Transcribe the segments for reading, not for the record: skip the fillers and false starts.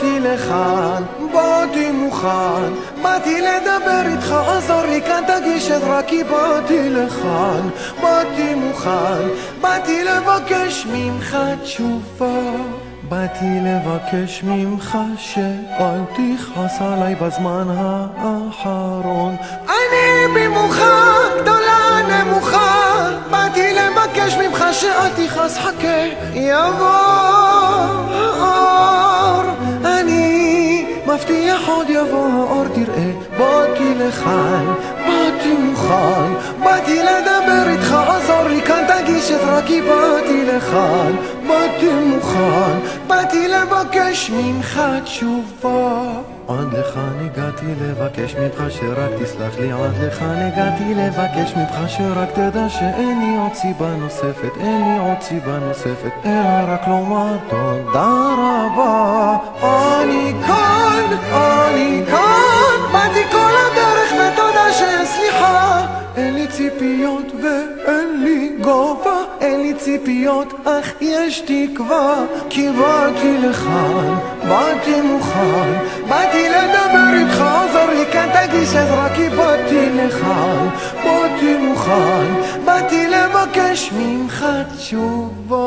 באתי לכאן, באתי מוכן, באתי לדבר איתך, עזור לי כאן תגיש עזרה כי באתי לכאן, באתי מוכן, באתי לבקש ממך תשובה, באתי לבקש ממך שאל תכעס עליי בזמן האחרון. אני במוחה גדולה נמוכה, באתי לבקש ממך שאל תכעס, חכה יבוא האור, אני מבטיח עוד יבוא האור, תראה באתי לכאן, באתי מוכן, באתי לדבר איתך, עזור לי כאן תגיש עזרה כי באתי לכאן, באתי מוכן, באתי לבקש ממך תשובה. עד לכאן הגעתי לבקש ממך שרק תסלח לי, עד לכאן הגעתי לבקש ממך שרק תדע שאין לי עוד סיבה נוספת, אין לי עוד סיבה נוספת, אלא רק לומר תודה רבה. אני כאן, באתי כל הדרך ותודה שסליחה, אין לי ציפיות ואין לי גובה, אין לי ציפיות אך יש תקווה, כי באתי לכאן, באתי מוכן, באתי לדבר איתך, עזור לי כאן תגיש עזרה כי באתי לכאן, באתי מוכן, באתי לבקש ממך תשובה.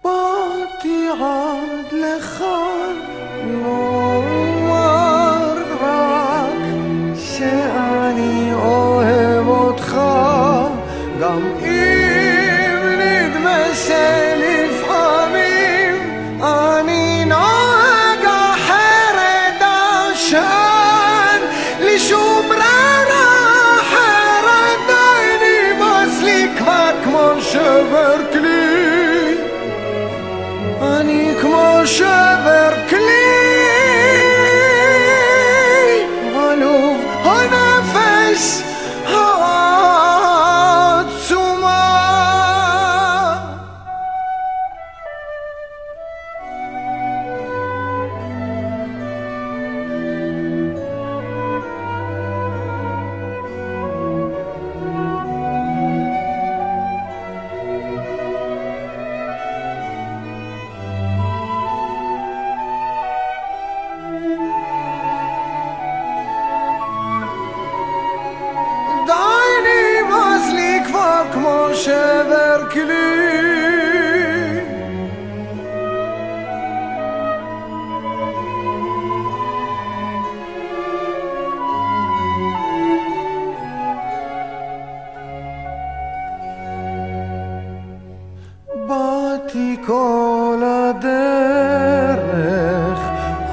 באתי עד לכאן לומר רק שאני אוהב אותך, גם אם נדמה שלפעמים אני נוהג אחרת, שאין לי שום ברירה אחרת, די נמאס לי כבר כמו שבר כלי, אני כמו שבר כלי, עלוב הנפש העצומה. כמו שבר כלי, באתי כל הדרך,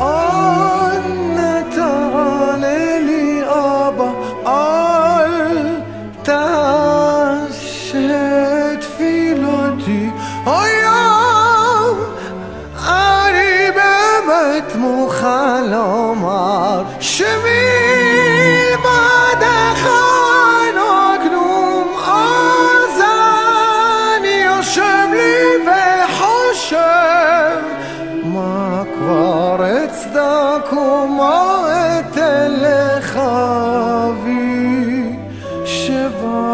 אנא תענה לי אבא, אל שתפילתי היום, אני באמת מוכן לומר שמלבדך לא כלום, אז אני יושב לי וחושב מה כבר אצדק ומה אתן לך אבי שבמרומים.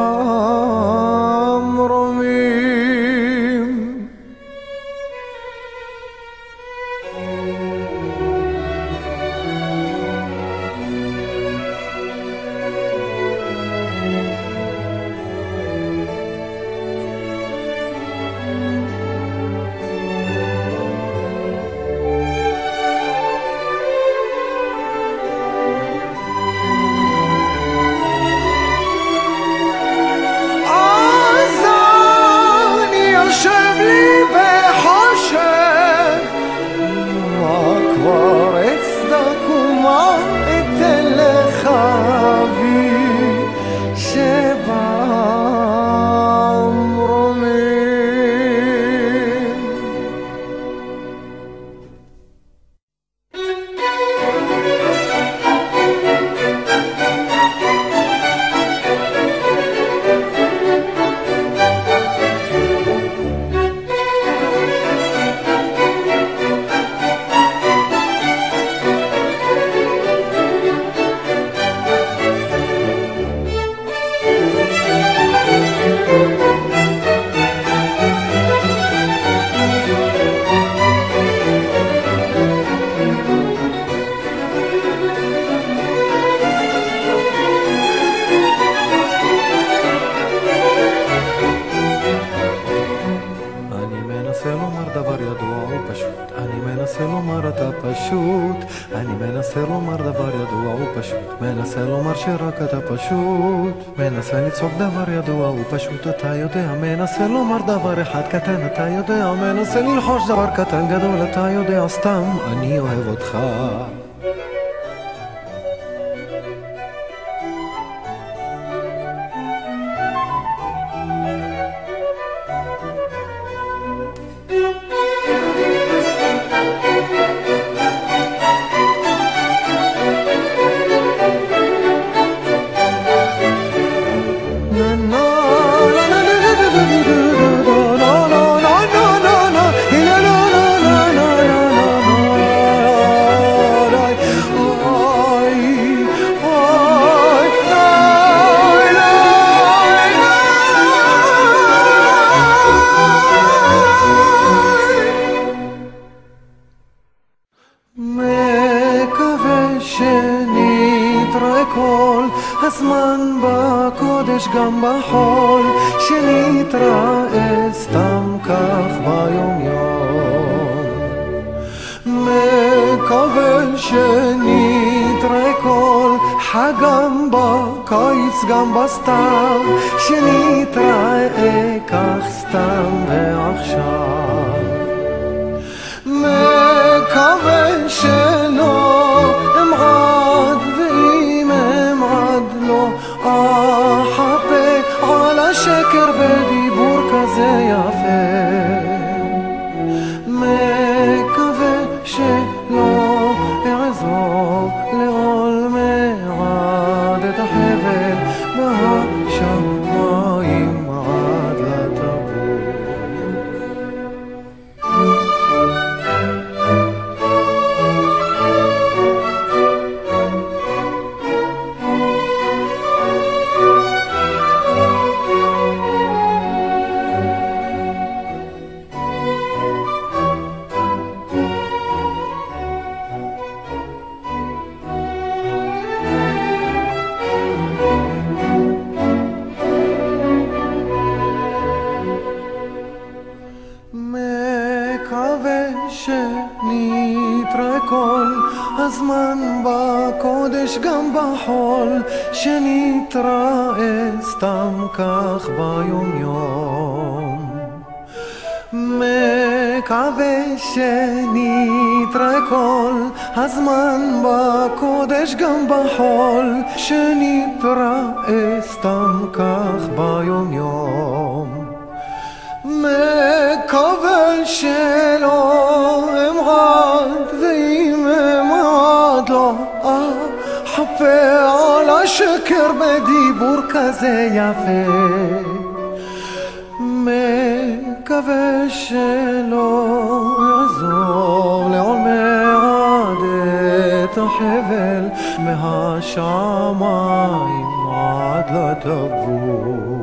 ידוע ופשוט, אני מנסה לומר אתה פשוט, אני מנסה לומר דבר ידוע ופשוט, מנסה לומר שרק אתה פשוט, מנסה לצעוק דבר ידוע ופשוט, אתה יודע, מנסה לומר דבר אחד קטן, אתה יודע, מנסה ללחוש דבר קטן גדול, אתה יודע, סתם אני אוהב אותך. מקווה שנתראה כל הזמן בקודש גם בחול, שנתראה סתם כך ביום יום. מקווה שנתראה כל חג גם בקיץ גם בסתיו, שנתראה כך סתם ועכשיו. מקווה שלא אמעד, ואם אמעד לא אחפה על השקר בדיבור כזה יפה. מקווה שלא אעזוב לעול מעד את החבל מהשמיים עד לטבור. מקווה שנתראה כל הזמן בקודש גם בחול, שנתראה סתם כך ביום יום. מקווה שנתראה כל הזמן בקודש גם בחול, שנתראה סתם כך ביום יום. מקווה שלא אמעד, ואם אמעד לא אחפה על השקר בדיבור כזה יפה. מקווה שלא יעזור לעול מעד את החבל מהשמיים עד לטבור.